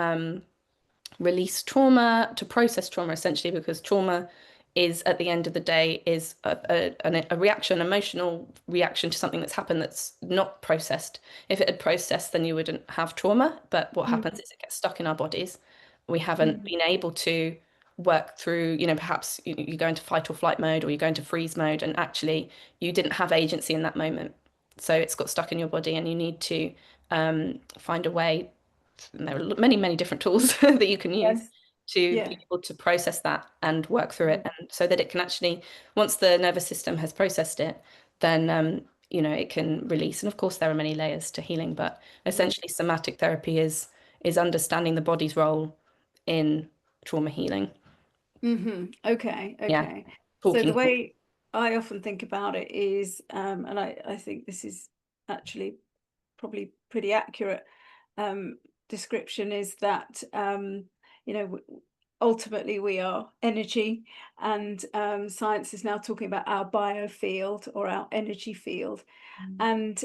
release trauma, to process trauma essentially, because trauma is at the end of the day is a reaction, emotional reaction to something that's happened that's not processed. If it had processed, then you wouldn't have trauma. But what happens Mm. is it gets stuck in our bodies. We haven't Mm. been able to work through, you know, perhaps you go into fight or flight mode or you go into freeze mode, and actually you didn't have agency in that moment. So it's got stuck in your body, and you need to find a way. And there are many, many different tools that you can use Yes. to Yeah. be able to process that and work through it, Mm. and so that it can actually, once the nervous system has processed it, then you know, it can release. And of course, there are many layers to healing, but Mm. essentially, somatic therapy is understanding the body's role in trauma healing. Okay, Yeah, okay. So the talking. way I often think about it is, and I think this is actually probably pretty accurate description, is that you know, ultimately we are energy, and science is now talking about our biofield or our energy field, and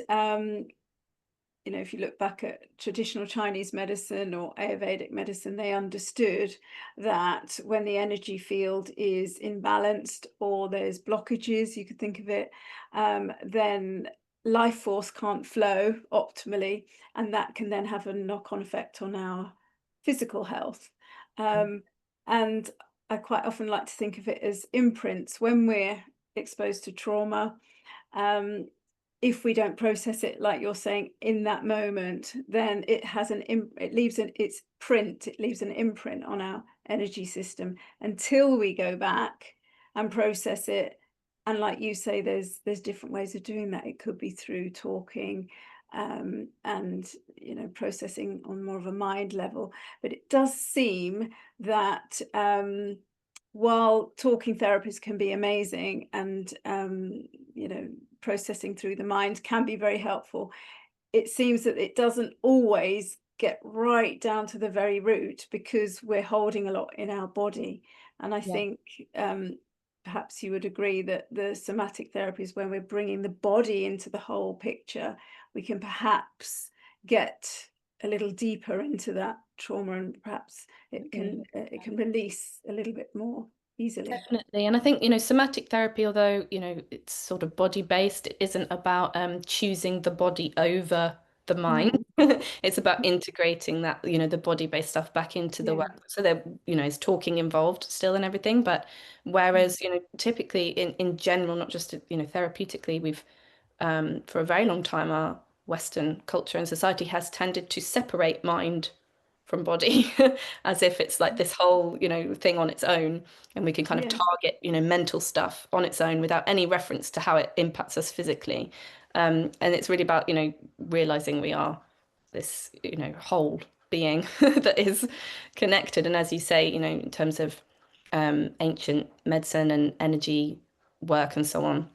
you know, if you look back at traditional Chinese medicine or Ayurvedic medicine, they understood that when the energy field is imbalanced or there's blockages, you could think of it, then life force can't flow optimally, and that can then have a knock-on effect on our physical health. Um, and I quite often like to think of it as imprints when we're exposed to trauma. Um, if we don't process it, like you're saying, in that moment, then it has it leaves it leaves an imprint on our energy system until we go back and process it. And like you say, there's different ways of doing that. It could be through talking, and you know, processing on more of a mind level. But it does seem that while talking therapies can be amazing, and you know, processing through the mind can be very helpful, it seems that it doesn't always get right down to the very root, because we're holding a lot in our body. And I Yeah. think perhaps you would agree that the somatic therapies, when we're bringing the body into the whole picture, we can perhaps get a little deeper into that trauma, and perhaps it can release a little bit more easily. Definitely. And I think, you know, somatic therapy, although, you know, it's sort of body based, it isn't about choosing the body over the mind. Mm. It's about integrating that, you know, the body based stuff back into the Yeah. work. So there, you know, is talking involved still and everything. But Mm. whereas, you know, typically in general, not just, you know, therapeutically, we've for a very long time, our Western culture and society has tended to separate mind from body as if it's like this whole, you know, thing on its own, and we can kind of Yes. target, you know, mental stuff on its own without any reference to how it impacts us physically. And it's really about, you know, realizing we are this, you know, whole being that is connected. And as you say, you know, in terms of ancient medicine and energy work and so on,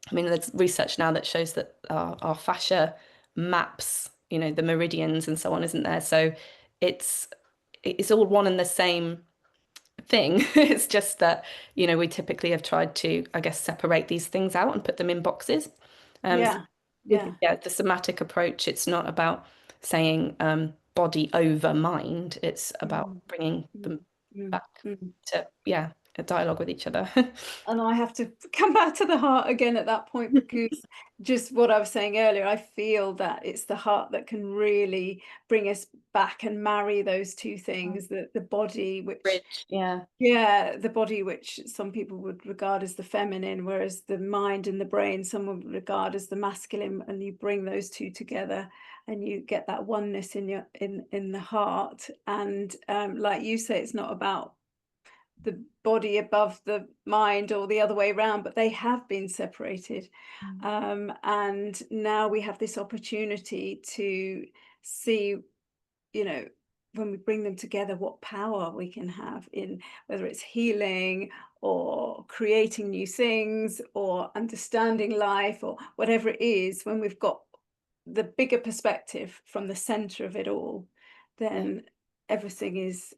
I mean, there's research now that shows that our fascia maps, you know, the meridians and so on, isn't there? So it's it's all one and the same thing. It's just that, you know, we typically have tried to, I guess, separate these things out and put them in boxes. So Yeah. with, Yeah. yeah, the somatic approach, it's not about saying body over mind. It's about Mm. bringing Mm. them Mm. back Mm. to, yeah, dialogue with each other. And I have to come back to the heart again at that point, because just what I was saying earlier, I feel that it's the heart that can really bring us back and marry those two things, the body, which, Bridge, yeah. yeah, the body, which some people would regard as the feminine, whereas the mind and the brain, some would regard as the masculine, and you bring those two together and you get that oneness in your in the heart. And like you say, it's not about the body above the mind or the other way around, but they have been separated. And now we have this opportunity to see, you know, when we bring them together, what power we can have in, whether it's healing or creating new things or understanding life or whatever it is. When we've got the bigger perspective from the center of it all, Yeah. then everything is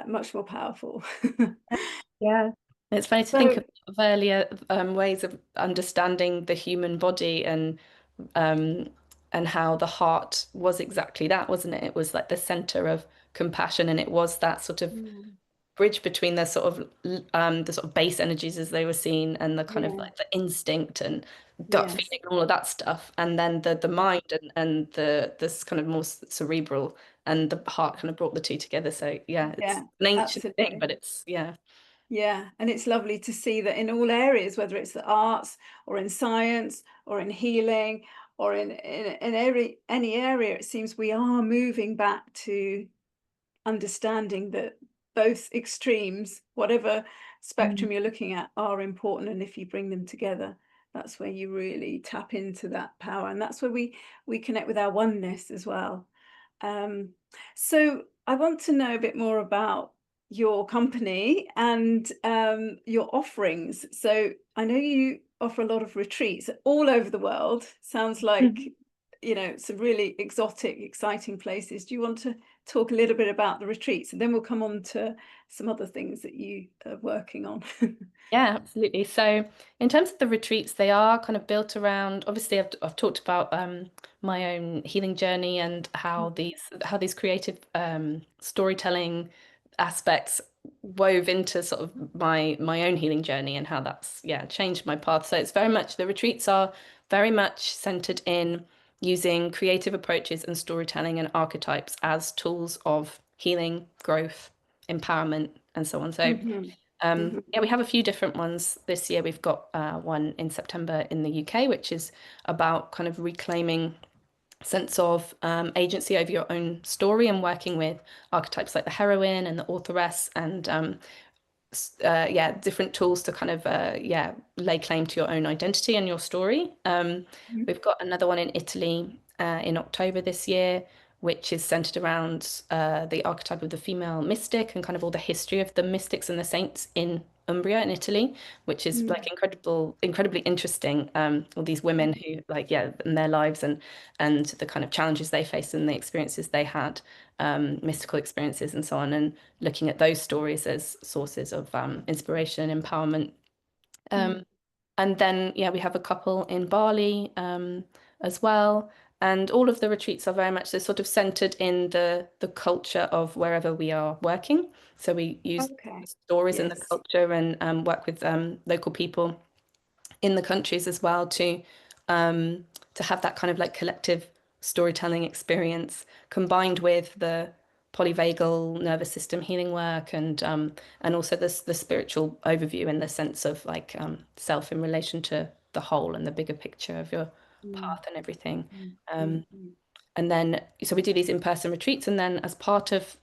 much more powerful. Yeah. It's funny to think So, of earlier ways of understanding the human body, um, and how the heart was exactly that, wasn't it? It was like the center of compassion, and it was that sort of mm, bridge between the sort of base energies as they were seen, and the kind of yeah, like the instinct and gut yes, feeling and all of that stuff, and then the yeah, mind and the this kind of more cerebral, and the heart kind of brought the two together. So yeah, it's yeah, an ancient thing, absolutely. but it's yeah. Yeah, and it's lovely to see that in all areas, whether it's the arts or in science or in healing or in any area, it seems we are moving back to understanding that both extremes, whatever Mm. spectrum you're looking at, are important. And if you bring them together, that's where you really tap into that power. And that's where we connect with our oneness as well. Um, so I want to know a bit more about your company and your offerings. So I know you offer a lot of retreats all over the world. Sounds like, you know, some really exotic, exciting places. Do you want to talk a little bit about the retreats, and then we'll come on to some other things that you are working on? Yeah, absolutely. So, in terms of the retreats, they are kind of built around. Obviously, I've talked about my own healing journey and how these creative storytelling aspects wove into sort of my own healing journey, and how that's changed my path. So it's very much the retreats are very much centered in using creative approaches and storytelling and archetypes as tools of healing, growth, empowerment, and so on. So Hmm. yeah, we have a few different ones this year. We've got one in September in the UK, which is about kind of reclaiming sense of agency over your own story, and working with archetypes like the heroine and the authoress, and different tools to kind of lay claim to your own identity and your story. We've got another one in Italy in October this year, which is centered around the archetype of the female mystic, and kind of all the history of the mystics and the saints in Umbria in Italy, which is like incredibly interesting. All these women who in their lives, and the kind of challenges they faced and the experiences they had, mystical experiences and so on, and looking at those stories as sources of inspiration and empowerment. Um, and then, we have a couple in Bali as well. And all of the retreats are very much so sort of centered in the culture of wherever we are working. So we use Okay. stories in the Yes. culture, and work with local people in the countries as well um, to have that kind of like collective storytelling experience, combined with the polyvagal nervous system healing work, and also the spiritual overview, in the sense of like self in relation to the whole and the bigger picture of your Mm, path and everything. mm, mm, Um, mm. and then so we do these in-person retreats, and then as part of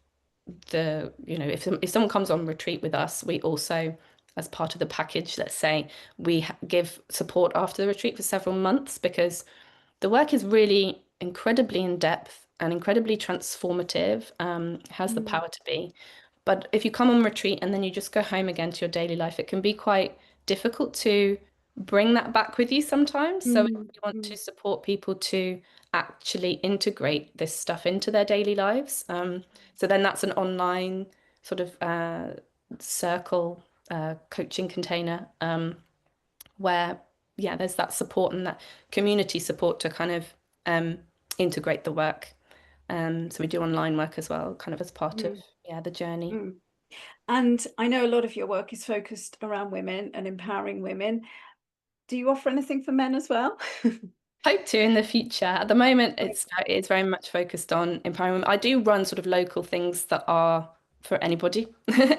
if someone comes on retreat with us, we also, as part of the package, let's say, we give support after the retreat for several months, because the work is really incredibly in depth and incredibly transformative, has the Mm, power to be. But if you come on retreat and then you just go home again to your daily life, it can be quite difficult to bring that back with you sometimes. So mm, we want to mm, support people to actually integrate this stuff into their daily lives. So then that's an online sort of circle coaching container, where there's that support and that community support to kind of um, integrate the work. So we do online work as well, kind of as part of mm, the journey. mm. And I know a lot of your work is focused around women and empowering women. Do you offer anything for men as well? Hope to in the future. At the moment, it's very much focused on empowering women. I do run sort of local things that are for anybody,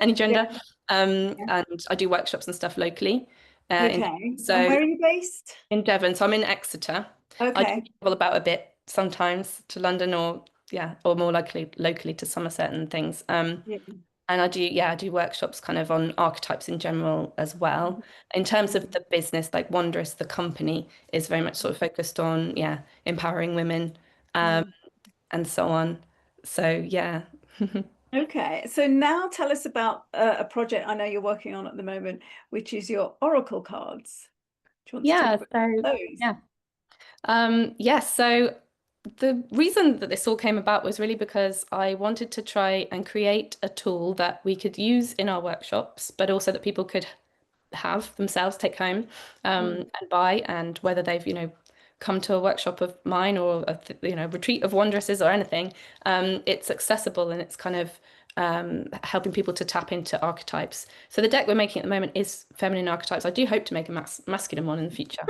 any gender, Yeah. and I do workshops and stuff locally. Okay. And So where are you based? in Devon, so I'm in Exeter. I do Okay. travel about a bit sometimes to London, or yeah, or more locally to Somerset and things. Yeah. And I do workshops kind of on archetypes in general as well. In terms of Mhm. the business, like Wondrous, the company is very much sort of focused on, yeah, empowering women, um, Mm. and so on. So yeah. Okay. So now tell us about a project I know you're working on at the moment, which is your oracle cards. Do you want to talk Yeah, about so those? yeah. So the reason that this all came about was really because I wanted to try and create a tool that we could use in our workshops, but also that people could have themselves take home, Mm. and buy, and whether they've come to a workshop of mine or a retreat of Wondresses or anything, it's accessible, and it's kind of helping people to tap into archetypes. So the deck we're making at the moment is feminine archetypes. I do hope to make a masculine one in the future.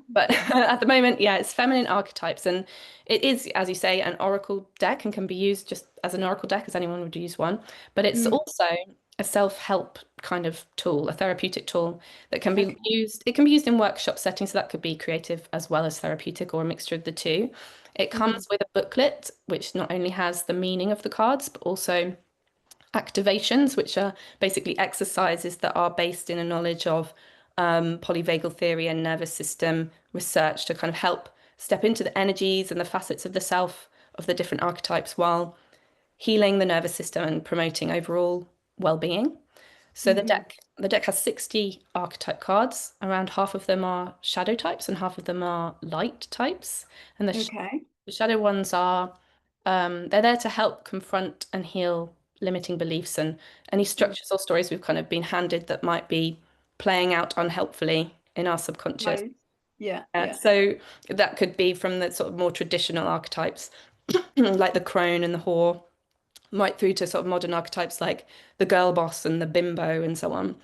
But at the moment, yeah, it's feminine archetypes. And it is, as you say, an oracle deck and can be used just as an oracle deck, as anyone would use one. But it's Mm. also a self-help kind of tool, a therapeutic tool that can be Okay. used. It can be used in workshop settings, so that could be creative as well as therapeutic, or a mixture of the two. It Mm. comes with a booklet, which not only has the meaning of the cards, but also activations, which are basically exercises that are based in a knowledge of polyvagal theory and nervous system research to kind of help step into the energies and the facets of the self of the different archetypes while healing the nervous system and promoting overall well-being. So Hmm. the deck has 60 archetype cards. Around half of them are shadow types and half of them are light types. And Okay. the shadow ones are they're there to help confront and heal limiting beliefs and any Mm. structures or stories we've kind of been handed that might be playing out unhelpfully in our subconscious. Right. Yeah. Yeah, Yeah. so that could be from the sort of more traditional archetypes, like the crone and the whore, right through to sort of modern archetypes like the girl boss and the bimbo and so on.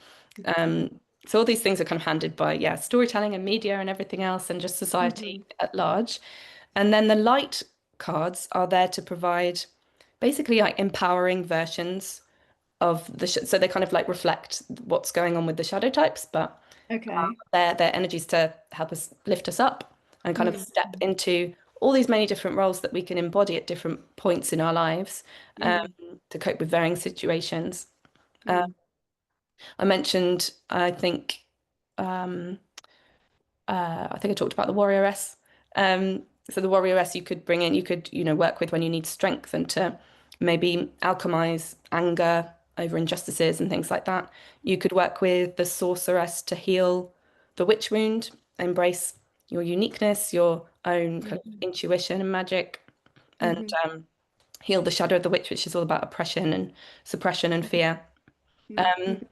So all these things are kind of handed by, yeah, storytelling and media and everything else, and just society Hmm. at large. And then the light cards are there to provide basically like empowering versions of so they kind of like reflect what's going on with the shadow types, but Okay. their energies to help us lift us up and kind of Mm. step into all these many different roles that we can embody at different points in our lives, um, Mm. to cope with varying situations. Uh, Mm. I mentioned, um, I think I talked about the warrioress. So the warrioress you could bring in, you could, work with when you need strength and to maybe alchemize anger over injustices and things like that. You could work with the sorceress to heal the witch wound, embrace your uniqueness, your own kind of Mhm. intuition and magic, and Mhm. heal the shadow of the witch, which is all about oppression and suppression and fear. Mhm. Um,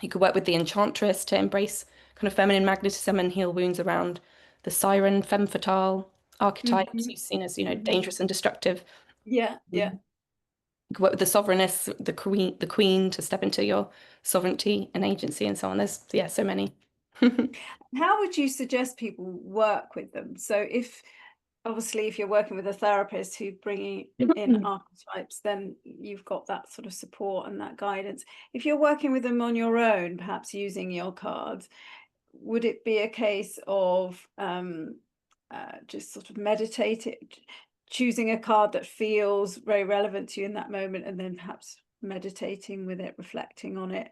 you could work with the enchantress to embrace kind of feminine magnetism and heal wounds around the siren, femme fatale archetypes Mhm. you've seen as, Mhm. dangerous and destructive. Yeah. Yeah. You could work with the sovereigness, the queen to step into your sovereignty and agency and so on. There's, yeah, so many. How would you suggest people work with them? So if obviously if you're working with a therapist who's bringing in archetypes, then you've got that sort of support and that guidance. If you're working with them on your own, perhaps using your cards, would it be a case of just sort of meditating, choosing a card that feels very relevant to you in that moment, and then perhaps meditating with it, reflecting on it,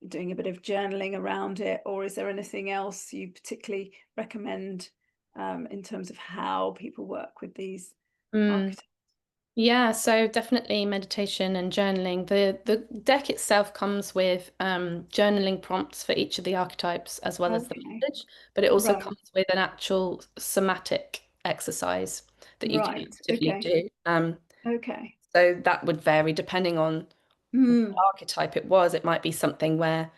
doing a bit of journaling around it? Or is there anything else you particularly recommend in terms of how people work with these Mm. archetypes? Yeah, so definitely meditation and journaling. The deck itself comes with journaling prompts for each of the archetypes as well as the Okay, message, but it also right, comes with an actual somatic exercise that you can right, actively okay, do. okay. So that would vary depending on what Mm. archetype it was. It might be something where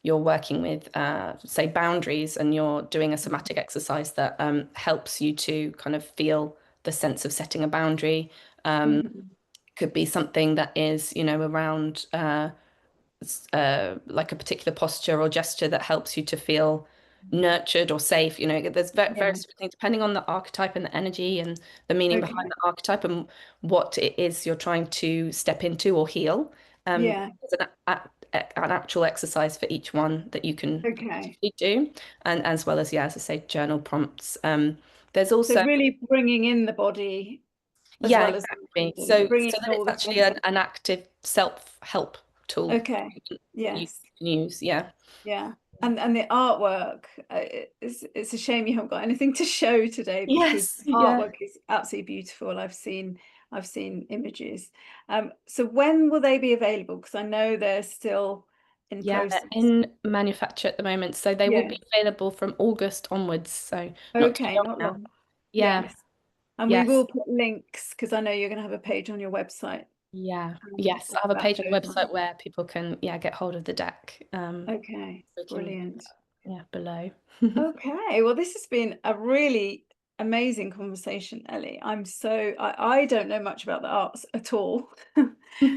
you're working with, say, boundaries, and you're doing a somatic exercise that helps you to kind of feel the sense of setting a boundary. Mhm. Could be something that is, around like a particular posture or gesture that helps you to feel nurtured or safe. There's Yeah. various different things depending on the archetype and the energy and the meaning Okay. behind the archetype and what it is you're trying to step into or heal. Yeah. There's an actual exercise for each one that you can Okay. do, and as well as, yeah, as I say, journal prompts. There's So also, really bringing in the body as yeah, well as exactly. the So bringing in then all it's the actually senses. an active self-help tool Okay. you Yes. can use. Yeah. Yeah. And the artwork, it's a shame you haven't got anything to show today because Yes. the Yeah. artwork is absolutely beautiful. I've seen images. So when will they be available? Because I know they're still in Yeah, they're process. in manufacture at the moment, so they will Yeah. be available from August onwards, so not too Okay, long not now. long. Yeah. Yes. And we Yes. will put links because I know you're going to have a page on your website Yeah. Yes. I have a about page on the those ones. website where people can, yeah, get hold of the deck. Okay, We can, brilliant. yeah, below. Okay, well, this has been a really amazing conversation, Ellie. I don't know much about the arts at all.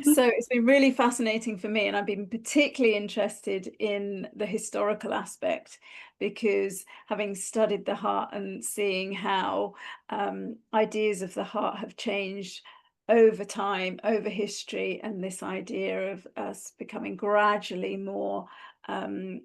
So it's been really fascinating for me, and I've been particularly interested in the historical aspect because having studied the heart and seeing how ideas of the heart have changed over time, over history, and this idea of us becoming gradually more um,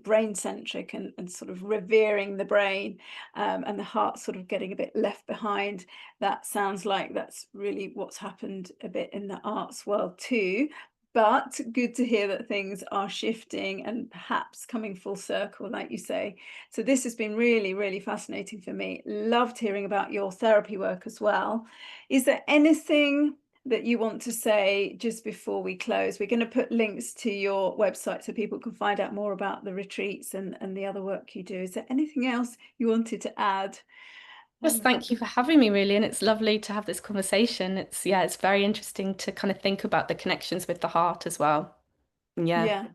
brain centric and sort of revering the brain, and the heart sort of getting a bit left behind. That sounds like that's really what's happened a bit in the arts world too. But good to hear that things are shifting and perhaps coming full circle, like you say. So this has been really, really fascinating for me. Loved hearing about your therapy work as well. Is there anything that you want to say just before we close? We're going to put links to your website so people can find out more about the retreats and the other work you do. Is there anything else you wanted to add? Just thank you for having me, really, and it's lovely to have this conversation. It's very interesting to kind of think about the connections with the heart as well. Yeah. Yeah,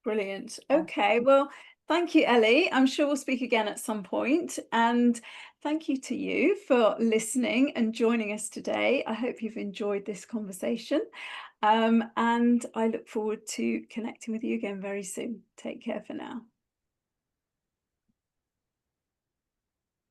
brilliant. Yeah. Okay, well, thank you, Ellie. I'm sure we'll speak again at some point. And thank you to you for listening and joining us today. I hope you've enjoyed this conversation. And I look forward to connecting with you again very soon. Take care for now.